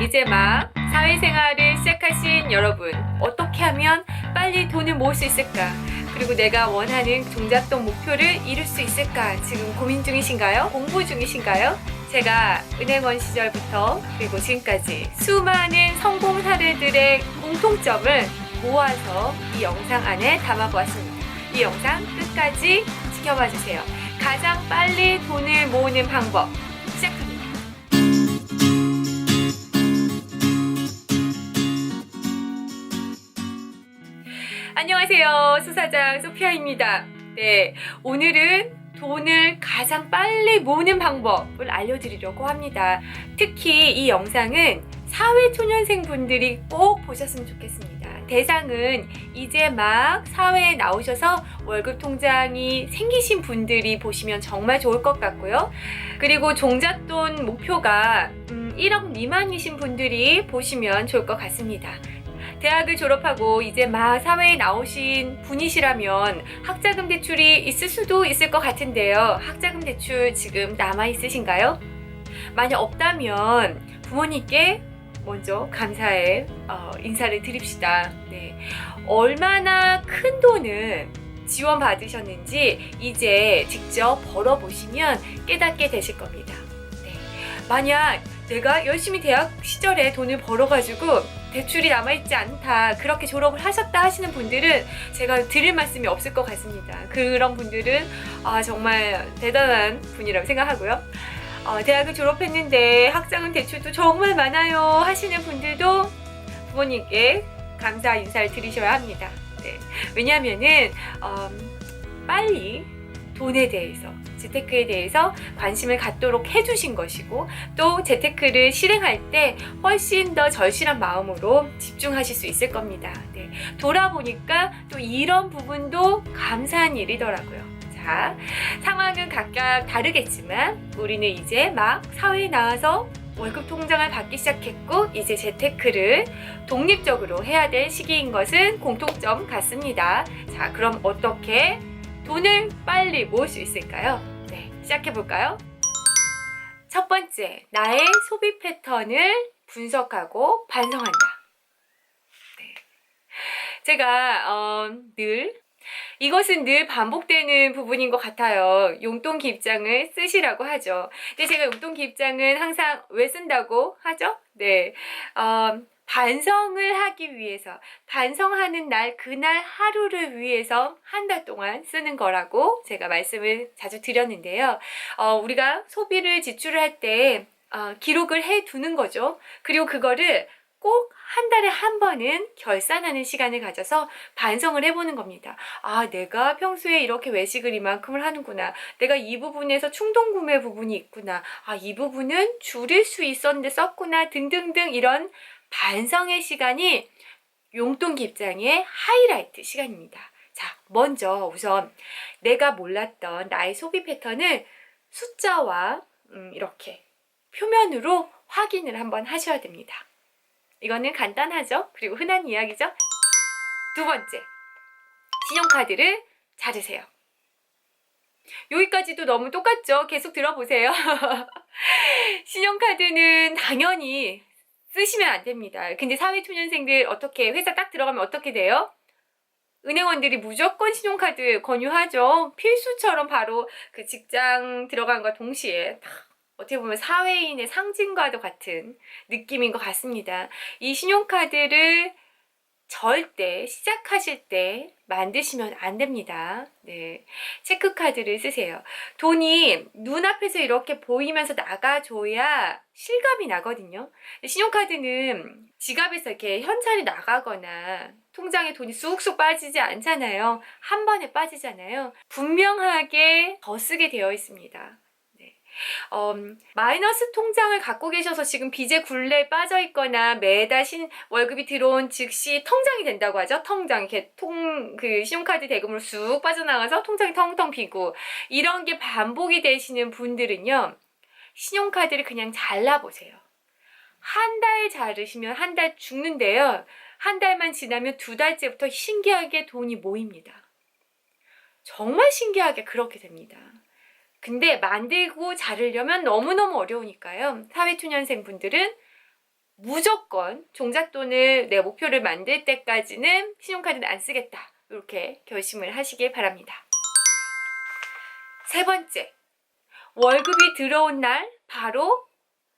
이제 막 사회생활을 시작하신 여러분, 어떻게 하면 빨리 돈을 모을 수 있을까? 그리고 내가 원하는 종잣돈 목표를 이룰 수 있을까? 지금 고민 중이신가요? 공부 중이신가요? 제가 은행원 시절부터 그리고 지금까지 수많은 성공 사례들의 공통점을 모아서 이 영상 안에 담아보았습니다. 이 영상 끝까지 지켜봐 주세요. 가장 빨리 돈을 모으는 방법 시작합니다. 안녕하세요. 수사장 소피아입니다. 네, 오늘은 돈을 가장 빨리 모으는 방법을 알려드리려고 합니다. 특히 이 영상은 사회초년생 분들이 꼭 보셨으면 좋겠습니다. 대상은 이제 막 사회에 나오셔서 월급 통장이 생기신 분들이 보시면 정말 좋을 것 같고요. 그리고 종잣돈 목표가 1억 미만이신 분들이 보시면 좋을 것 같습니다. 대학을 졸업하고 이제 막 사회에 나오신 분이시라면 학자금 대출이 있을 수도 있을 것 같은데요. 학자금 대출 지금 남아 있으신가요? 만약 없다면 부모님께 먼저 감사의 인사를 드립시다. 네. 얼마나 큰 돈을 지원받으셨는지 이제 직접 벌어보시면 깨닫게 되실 겁니다. 네. 만약 내가 열심히 대학 시절에 돈을 벌어가지고 대출이 남아있지 않다, 그렇게 졸업을 하셨다 하시는 분들은 제가 드릴 말씀이 없을 것 같습니다. 그런 분들은 정말 대단한 분이라고 생각하고요. 대학을 졸업했는데 학자금 대출도 정말 많아요 하시는 분들도 부모님께 감사 인사를 드리셔야 합니다. 네. 왜냐하면은 빨리 돈에 대해서, 재테크에 대해서 관심을 갖도록 해주신 것이고, 또 재테크를 실행할 때 훨씬 더 절실한 마음으로 집중하실 수 있을 겁니다. 네. 돌아보니까 또 이런 부분도 감사한 일이더라고요. 자, 상황은 각각 다르겠지만 우리는 이제 막 사회에 나와서 월급 통장을 받기 시작했고, 이제 재테크를 독립적으로 해야 될 시기인 것은 공통점 같습니다. 자, 그럼 어떻게 돈을 빨리 모을 수 있을까요? 네, 시작해볼까요? 첫 번째, 나의 소비 패턴을 분석하고 반성한다. 네. 제가 이것은 늘 반복되는 부분인 것 같아요. 용돈 기입장을 쓰시라고 하죠. 근데 제가 용돈 기입장은 항상 왜 쓴다고 하죠? 네, 반성을 하기 위해서, 반성하는 날, 그날 하루를 위해서 한 달 동안 쓰는 거라고 제가 말씀을 자주 드렸는데요. 우리가 소비를 지출을 할 때 기록을 해 두는 거죠. 그리고 그거를 꼭 한 달에 한 번은 결산하는 시간을 가져서 반성을 해보는 겁니다. 내가 평소에 이렇게 외식을 이만큼을 하는구나. 내가 이 부분에서 충동구매 부분이 있구나. 이 부분은 줄일 수 있었는데 썼구나. 등등등 이런 반성의 시간이 용돈 기입장의 하이라이트 시간입니다. 자, 먼저 우선 내가 몰랐던 나의 소비 패턴을 숫자와 이렇게 표면으로 확인을 한번 하셔야 됩니다. 이거는 간단하죠? 그리고 흔한 이야기죠? 두 번째, 신용카드를 자르세요. 여기까지도 너무 똑같죠? 계속 들어보세요. 신용카드는 당연히 쓰시면 안 됩니다. 근데 사회초년생들 어떻게, 회사 딱 들어가면 어떻게 돼요? 은행원들이 무조건 신용카드 권유하죠. 필수처럼 바로 그 직장 들어간과 동시에 어떻게 보면 사회인의 상징과도 같은 느낌인 것 같습니다. 이 신용카드를 절대 시작하실 때 만드시면 안 됩니다. 네, 체크카드를 쓰세요. 돈이 눈앞에서 이렇게 보이면서 나가줘야 실감이 나거든요. 신용카드는 지갑에서 이렇게 현찰이 나가거나 통장에 돈이 쑥쑥 빠지지 않잖아요. 한 번에 빠지잖아요. 분명하게 더 쓰게 되어 있습니다. 마이너스 통장을 갖고 계셔서 지금 빚의 굴레에 빠져 있거나 매달 월급이 들어온 즉시 통장이 된다고 하죠. 통장, 이렇게 그 신용카드 대금으로 쑥 빠져나가서 통장이 텅텅 비고 이런 게 반복이 되시는 분들은요, 신용카드를 그냥 잘라보세요. 한 달 자르시면 한 달 죽는데요. 한 달만 지나면 두 달째부터 신기하게 돈이 모입니다. 정말 신기하게 그렇게 됩니다. 근데 만들고 자르려면 너무너무 어려우니까요. 사회초년생 분들은 무조건 종잣돈을 내 목표를 만들 때까지는 신용카드는 안 쓰겠다. 이렇게 결심을 하시길 바랍니다. 세 번째, 월급이 들어온 날 바로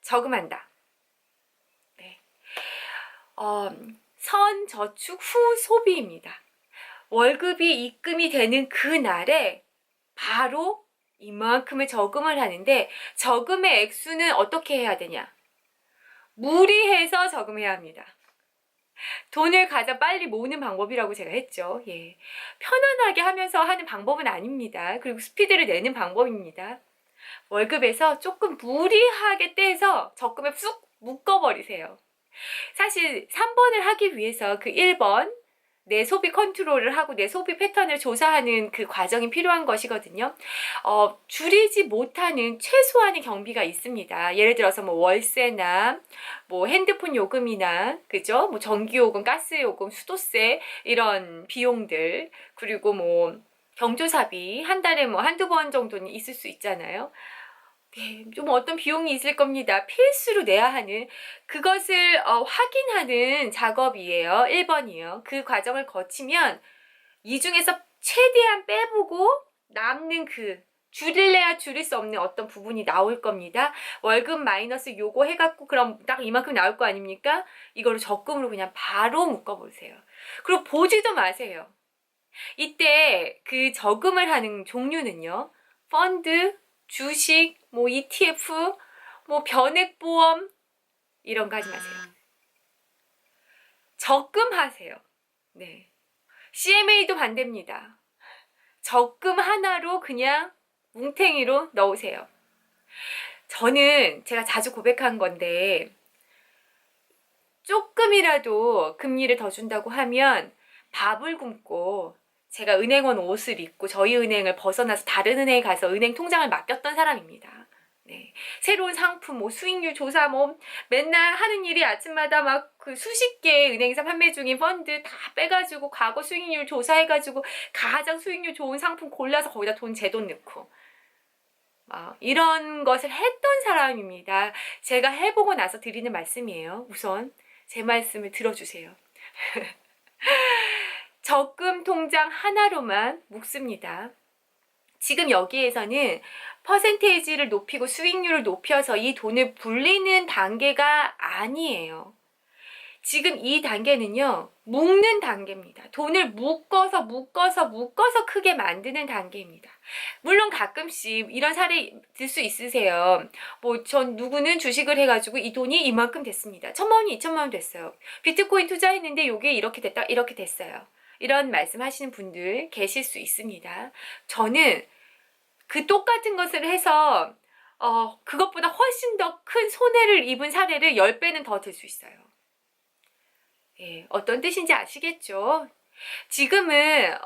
저금한다. 네. 선저축 후 소비입니다. 월급이 입금이 되는 그 날에 바로 이만큼의 저금을 하는데, 저금의 액수는 어떻게 해야 되냐? 무리해서 저금해야 합니다. 돈을 가장 빨리 모으는 방법이라고 제가 했죠. 예. 편안하게 하면서 하는 방법은 아닙니다. 그리고 스피드를 내는 방법입니다. 월급에서 조금 무리하게 떼서 적금에 쑥 묶어버리세요. 사실 3번을 하기 위해서 그 1번 내 소비 컨트롤을 하고 내 소비 패턴을 조사하는 그 과정이 필요한 것이거든요. 줄이지 못하는 최소한의 경비가 있습니다. 예를 들어서 뭐 월세나 뭐 핸드폰 요금이나, 그죠? 뭐 전기요금, 가스요금, 수도세 이런 비용들, 그리고 뭐 경조사비 한 달에 뭐 한두 번 정도는 있을 수 있잖아요. 네, 좀 어떤 비용이 있을 겁니다. 필수로 내야 하는 그것을 확인하는 작업이에요. 1번이에요. 그 과정을 거치면 이 중에서 최대한 빼보고 남는 그 줄일래야 줄일 수 없는 어떤 부분이 나올 겁니다. 월급 마이너스 요거 해갖고 그럼 딱 이만큼 나올 거 아닙니까? 이거를 적금으로 그냥 바로 묶어보세요. 그리고 보지도 마세요. 이때 그 저금을 하는 종류는요, 펀드, 주식, 뭐 ETF, 뭐 변액보험 이런 거 하지 마세요. 적금하세요. 네. CMA도 반대입니다. 적금 하나로 그냥 뭉탱이로 넣으세요. 저는 제가 자주 고백한 건데, 조금이라도 금리를 더 준다고 하면 밥을 굶고, 제가 은행원 옷을 입고 저희 은행을 벗어나서 다른 은행에 가서 은행 통장을 맡겼던 사람입니다. 네. 새로운 상품, 뭐 수익률 조사, 뭐 맨날 하는 일이 아침마다 막 그 수십 개의 은행에서 판매 중인 펀드 다 빼가지고 과거 수익률 조사해가지고 가장 수익률 좋은 상품 골라서 거기다 제 돈 넣고 이런 것을 했던 사람입니다. 제가 해보고 나서 드리는 말씀이에요. 우선 제 말씀을 들어주세요. 적금 통장 하나로만 묶습니다. 지금 여기에서는 퍼센테이지를 높이고 수익률을 높여서 이 돈을 불리는 단계가 아니에요. 지금 이 단계는요, 묶는 단계입니다. 돈을 묶어서 크게 만드는 단계입니다. 물론 가끔씩 이런 사례 들 수 있으세요. 뭐 전 누구는 주식을 해가지고 이 돈이 이만큼 됐습니다. 1,000만 원이 2,000만 원 됐어요. 비트코인 투자했는데 이게 이렇게 됐다, 이렇게 됐어요. 이런 말씀하시는 분들 계실 수 있습니다. 저는 그 똑같은 것을 해서 그것보다 훨씬 더 큰 손해를 입은 사례를 10배는 더 들 수 있어요. 예, 어떤 뜻인지 아시겠죠? 지금은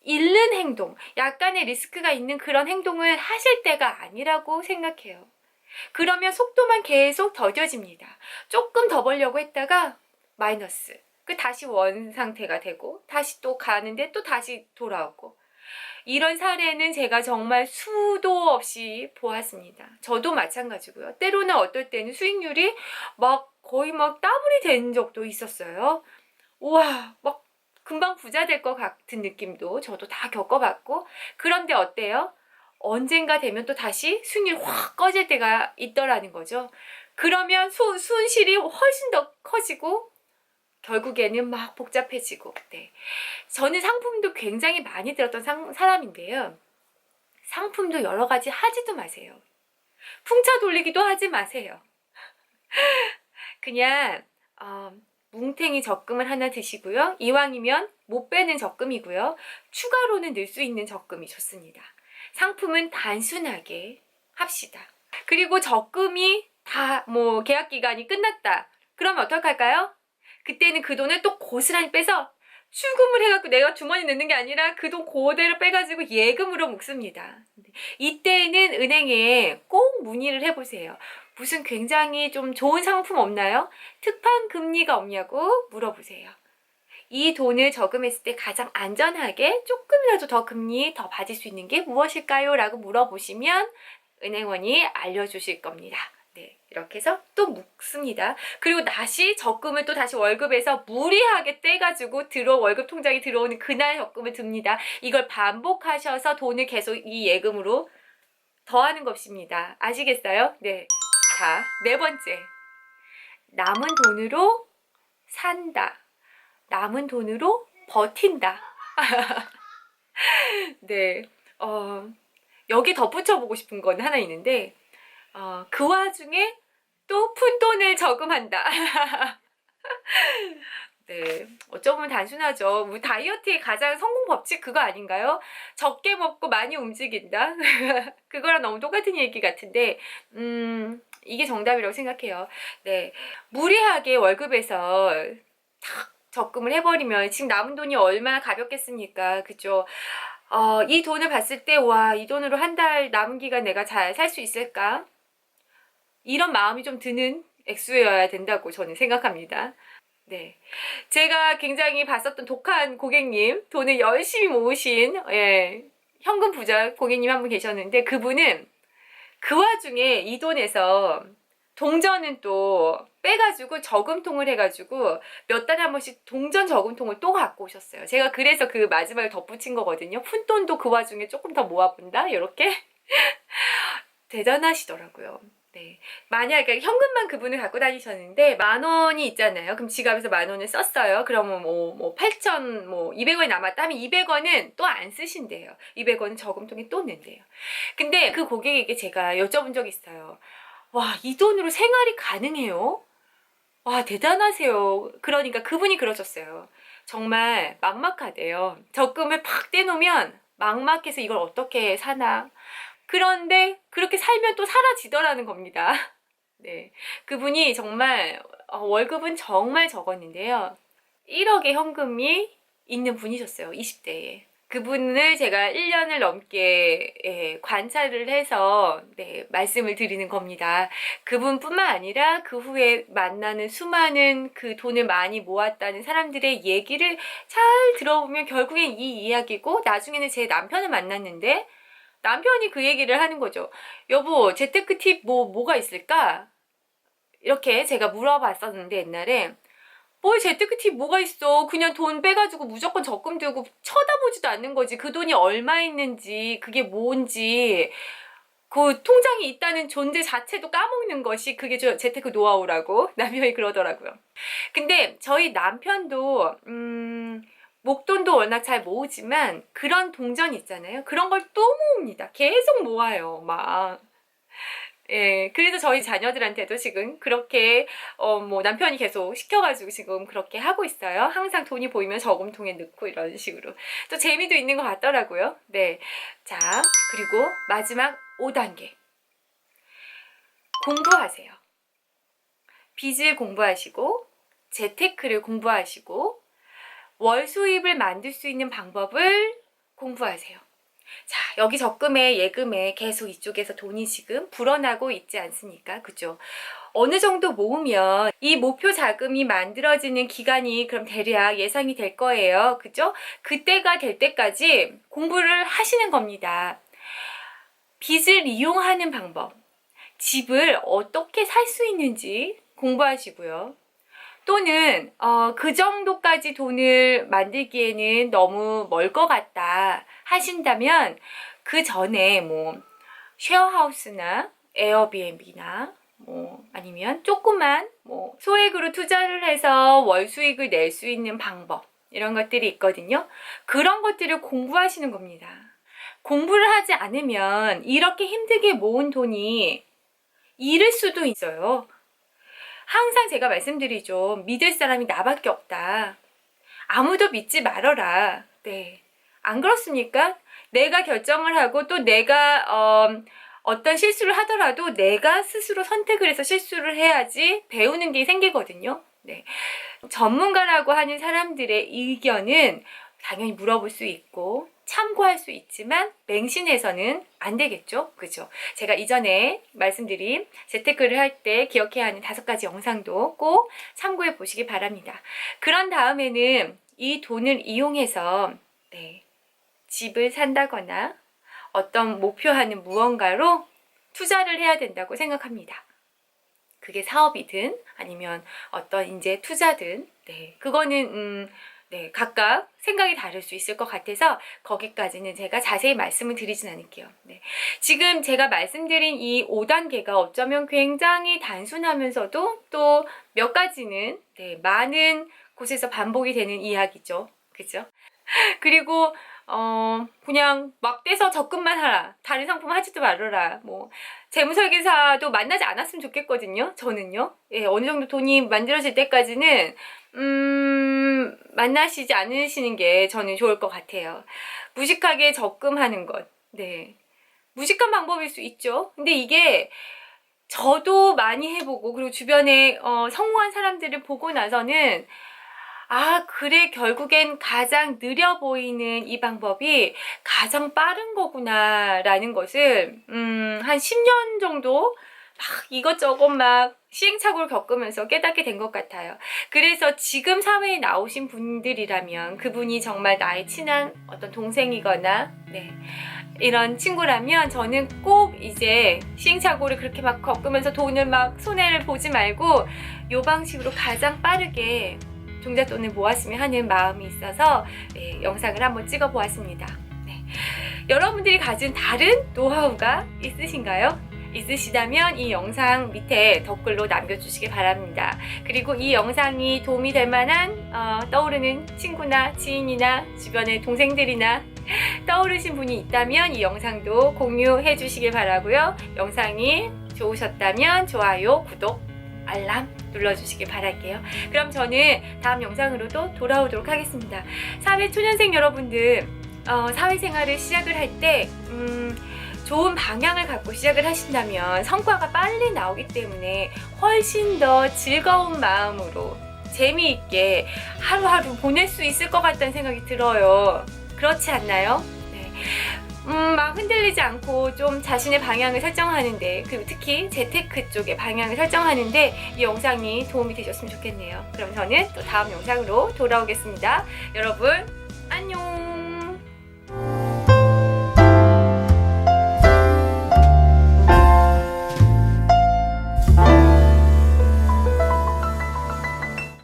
잃는 행동, 약간의 리스크가 있는 그런 행동을 하실 때가 아니라고 생각해요. 그러면 속도만 계속 더뎌집니다. 조금 더 벌려고 했다가 마이너스, 다시 원 상태가 되고 다시 또 가는데 또 다시 돌아오고, 이런 사례는 제가 정말 수도 없이 보았습니다. 저도 마찬가지고요. 때로는 어떨 때는 수익률이 거의 더블이 된 적도 있었어요. 우와, 금방 부자 될 것 같은 느낌도 저도 다 겪어봤고, 그런데 어때요? 언젠가 되면 또 다시 수익률이 확 꺼질 때가 있더라는 거죠. 그러면 손실이 훨씬 더 커지고 결국에는 복잡해지고. 네. 저는 상품도 굉장히 많이 들었던 사람인데요. 상품도 여러 가지 하지도 마세요. 풍차 돌리기도 하지 마세요. 그냥 뭉탱이 적금을 하나 드시고요. 이왕이면 못 빼는 적금이고요. 추가로는 넣을 수 있는 적금이 좋습니다. 상품은 단순하게 합시다. 그리고 적금이 다 계약 기간이 끝났다. 그러면 어떡할까요? 그때는 그 돈을 또 고스란히 빼서 출금을 해갖고 내가 주머니에 넣는 게 아니라 그 돈 그대로 빼가지고 예금으로 묶습니다. 이때는 은행에 꼭 문의를 해보세요. 무슨 굉장히 좀 좋은 상품 없나요? 특판 금리가 없냐고 물어보세요. 이 돈을 저금했을 때 가장 안전하게 조금이라도 더 금리 더 받을 수 있는 게 무엇일까요? 라고 물어보시면 은행원이 알려주실 겁니다. 네, 이렇게 해서 또 묶습니다. 그리고 다시 적금을 또 다시 월급에서 무리하게 떼가지고 월급 통장에 들어오는 그날 적금을 듭니다. 이걸 반복하셔서 돈을 계속 이 예금으로 더하는 것입니다. 아시겠어요? 네. 자, 네 번째. 남은 돈으로 산다. 남은 돈으로 버틴다. 네. 여기 덧붙여보고 싶은 건 하나 있는데, 그 와중에 또 푼돈을 저금한다. 네. 어쩌면 단순하죠. 뭐 다이어트의 가장 성공 법칙 그거 아닌가요? 적게 먹고 많이 움직인다. 그거랑 너무 똑같은 얘기 같은데, 이게 정답이라고 생각해요. 네. 무리하게 월급에서 탁 적금을 해버리면 지금 남은 돈이 얼마나 가볍겠습니까? 그죠? 이 돈을 봤을 때, 와, 이 돈으로 한 달 남은 기간 내가 잘 살 수 있을까? 이런 마음이 좀 드는 액수여야 된다고 저는 생각합니다. 네. 제가 굉장히 봤었던 독한 고객님, 돈을 열심히 모으신, 현금 부자 고객님 한 분 계셨는데, 그분은 그 와중에 이 돈에서 동전은 또 빼가지고 저금통을 해가지고 몇 달에 한 번씩 동전 저금통을 또 갖고 오셨어요. 제가 그래서 그 마지막에 덧붙인 거거든요. 푼돈도 그 와중에 조금 더 모아본다? 이렇게. 대단하시더라고요. 네. 만약에 현금만 그분을 갖고 다니셨는데 10,000원이 있잖아요. 그럼 지갑에서 10,000원을 썼어요. 그러면 뭐 8,000, 200원이 남았다면 200원은 또 안 쓰신대요. 200원은 저금통에 또 넣는데요. 근데 그 고객에게 제가 여쭤본 적이 있어요. 와, 이 돈으로 생활이 가능해요? 와, 대단하세요. 그러니까 그분이 그러셨어요. 정말 막막하대요. 적금을 팍 떼놓으면 막막해서 이걸 어떻게 사나. 그런데 그렇게 살면 또 사라지더라는 겁니다. 네. 그분이 정말 월급은 정말 적었는데요. 1억의 현금이 있는 분이셨어요. 20대에. 그분을 제가 1년을 넘게 관찰을 해서 말씀을 드리는 겁니다. 그분뿐만 아니라 그 후에 만나는 수많은 그 돈을 많이 모았다는 사람들의 얘기를 잘 들어보면 결국엔 이 이야기고, 나중에는 제 남편을 만났는데 남편이 그 얘기를 하는 거죠. 여보, 재테크 팁 뭐가 있을까? 이렇게 제가 물어봤었는데 옛날에, 뭘 재테크 팁 뭐가 있어? 그냥 돈 빼가지고 무조건 적금 들고 쳐다보지도 않는 거지. 그 돈이 얼마 있는지, 그게 뭔지, 그 통장이 있다는 존재 자체도 까먹는 것이 그게 재테크 노하우라고 남편이 그러더라고요. 근데 저희 남편도 목돈도 워낙 잘 모으지만 그런 동전 있잖아요. 그런 걸 또 모읍니다. 계속 모아요. 막. 예, 그래서 저희 자녀들한테도 지금 그렇게, 남편이 계속 시켜가지고 지금 그렇게 하고 있어요. 항상 돈이 보이면 저금통에 넣고 이런 식으로. 또 재미도 있는 것 같더라고요. 네. 자, 그리고 마지막 5단계. 공부하세요. 빚을 공부하시고, 재테크를 공부하시고, 월 수입을 만들 수 있는 방법을 공부하세요. 자, 여기 적금에 예금에 계속 이쪽에서 돈이 지금 불어나고 있지 않습니까? 그죠? 어느 정도 모으면 이 목표 자금이 만들어지는 기간이 그럼 대략 예상이 될 거예요. 그죠? 그때가 될 때까지 공부를 하시는 겁니다. 빚을 이용하는 방법, 집을 어떻게 살 수 있는지 공부하시고요. 또는 그 정도까지 돈을 만들기에는 너무 멀 것 같다 하신다면 그 전에 뭐 쉐어하우스나 에어비앤비나 아니면 조그만 소액으로 투자를 해서 월 수익을 낼 수 있는 방법, 이런 것들이 있거든요. 그런 것들을 공부하시는 겁니다. 공부를 하지 않으면 이렇게 힘들게 모은 돈이 잃을 수도 있어요. 항상 제가 말씀드리죠. 믿을 사람이 나밖에 없다. 아무도 믿지 말아라. 네. 안 그렇습니까? 내가 결정을 하고 또 내가 어떤 실수를 하더라도 내가 스스로 선택을 해서 실수를 해야지 배우는 게 생기거든요. 네. 전문가라고 하는 사람들의 의견은 당연히 물어볼 수 있고 참고할 수 있지만 맹신해서는 안 되겠죠? 그죠? 제가 이전에 말씀드린 재테크를 할 때 기억해야 하는 5가지 영상도 꼭 참고해 보시기 바랍니다. 그런 다음에는 이 돈을 이용해서 집을 산다거나 어떤 목표하는 무언가로 투자를 해야 된다고 생각합니다. 그게 사업이든 아니면 어떤 이제 투자든 네, 그거는 네, 각각 생각이 다를 수 있을 것 같아서 거기까지는 제가 자세히 말씀을 드리진 않을게요. 네. 지금 제가 말씀드린 이 5단계가 어쩌면 굉장히 단순하면서도 또 몇 가지는 네, 많은 곳에서 반복이 되는 이야기죠. 그죠? 그리고 그냥 막 떼서 적금만 하라. 다른 상품 하지도 말아라. 뭐 재무설계사도 만나지 않았으면 좋겠거든요. 저는요. 예, 어느 정도 돈이 만들어질 때까지는 만나시지 않으시는 게 저는 좋을 것 같아요. 무식하게 적금하는 것. 네. 무식한 방법일 수 있죠. 근데 이게 저도 많이 해보고 그리고 주변에 성공한 사람들을 보고 나서는 아, 그래, 결국엔 가장 느려 보이는 이 방법이 가장 빠른 거구나라는 것을, 한 10년 정도 막 이것저것 막 시행착오를 겪으면서 깨닫게 된 것 같아요. 그래서 지금 사회에 나오신 분들이라면 그분이 정말 나의 친한 어떤 동생이거나, 네. 이런 친구라면 저는 꼭 이제 시행착오를 그렇게 막 겪으면서 돈을 막 손해를 보지 말고 요 방식으로 가장 빠르게 종잣돈을 모았으면 하는 마음이 있어서 네, 영상을 한번 찍어 보았습니다. 네. 여러분들이 가진 다른 노하우가 있으신가요? 있으시다면 이 영상 밑에 댓글로 남겨주시기 바랍니다. 그리고 이 영상이 도움이 될 만한 떠오르는 친구나 지인이나 주변의 동생들이나 떠오르신 분이 있다면 이 영상도 공유해 주시길 바라고요. 영상이 좋으셨다면 좋아요, 구독, 알람 눌러주시길 바랄게요. 그럼 저는 다음 영상으로도 돌아오도록 하겠습니다. 사회초년생 여러분들 사회생활을 시작을 할 때 좋은 방향을 갖고 시작을 하신다면 성과가 빨리 나오기 때문에 훨씬 더 즐거운 마음으로 재미있게 하루하루 보낼 수 있을 것 같다는 생각이 들어요. 그렇지 않나요? 네. 막 흔들리지 않고 좀 자신의 방향을 설정하는데 그리고 특히 재테크 쪽의 방향을 설정하는데 이 영상이 도움이 되셨으면 좋겠네요. 그럼 저는 또 다음 영상으로 돌아오겠습니다. 여러분 안녕.